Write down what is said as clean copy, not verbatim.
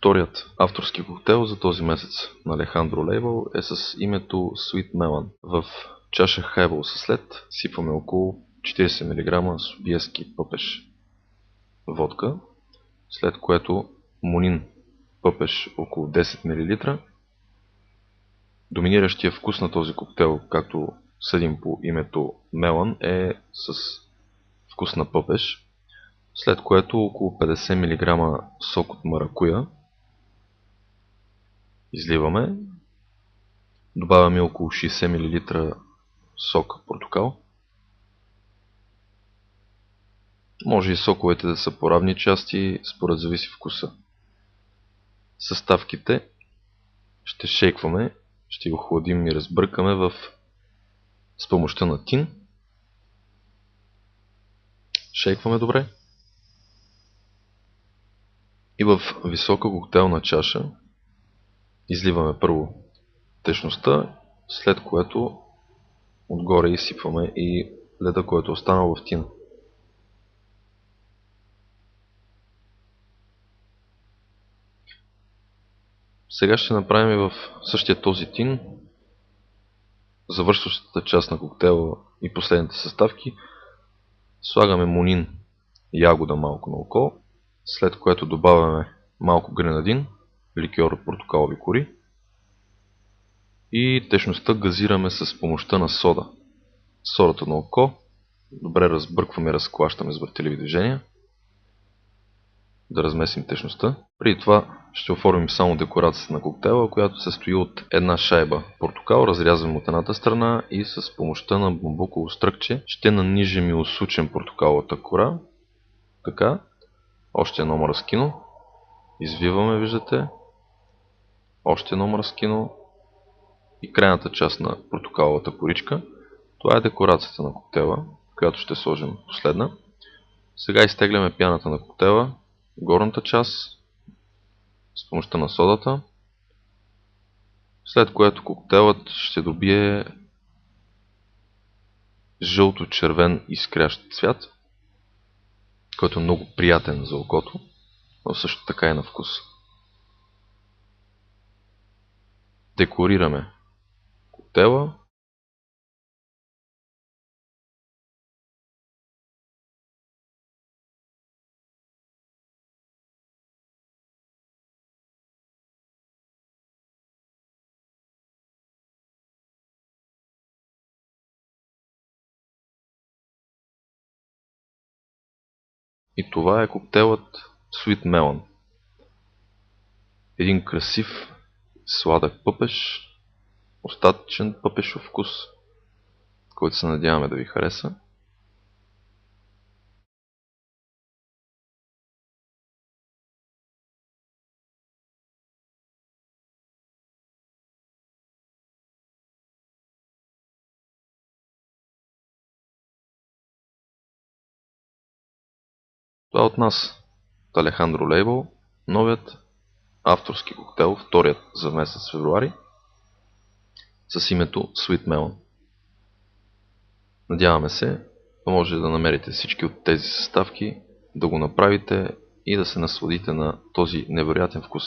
Вторият авторски коктейл за този месец на Alejandro Label е с името Sweet Melon. В чаша хайбол със лед сипваме около 40 мг собиески пъпеш водка, след което монин пъпеш около 10 мл. Доминиращия вкус на този коктейл, както съдим по името Мелън, е с вкус на пъпеш, след което около 50 мг сок от маракуя изливаме, добавяме около 60 мл сок портокал. Може и соковете да са по равни части, според зависи вкуса. Съставките ще шейкваме, ще го охладим и разбъркаме с помощта на тин. Шейкваме добре. И в висока коктейлна чаша изливаме първо течността, след което отгоре изсипваме и леда, който е останал в тин. Сега ще направим в същия този тин завършващата част на коктейла и последните съставки. Слагаме монин, ягода малко на око, след което добавяме малко гренадин, ликьор от портокалови кори и течността газираме с помощта на сода. Содата на око добре разбъркваме и разклащаме с въртеливи движения, да размесим течността. Преди това ще оформим само декорацията на коктейла, която се състои от една шайба портокал, разрязан от едната страна, и с помощта на бамбуково стръкче ще нанижем и усучим портокаловата кора. Така, още едно мръскино, извиваме, виждате, още едно мръскино и крайната част на портокаловата коричка. Това е декорацията на коктейла, която ще сложим последна. Сега изтегляме пяната на коктейла, горната част с помощта на содата, след което коктейлът ще добие жълто-червен изкрящ цвят, който е много приятен за окото, но също така и на вкус. Декорираме коктейла. И това е коктейлът Sweet Melon. Един красив, сладък пъпеш, остатъчен пъпешов вкус, който се надяваме да ви хареса. Това е от нас, от Alejandro Label, новият авторски коктейл, вторият за месец февруари, с името Sweet Melon. Надяваме се да може да намерите всички от тези съставки, да го направите и да се насладите на този невероятен вкус.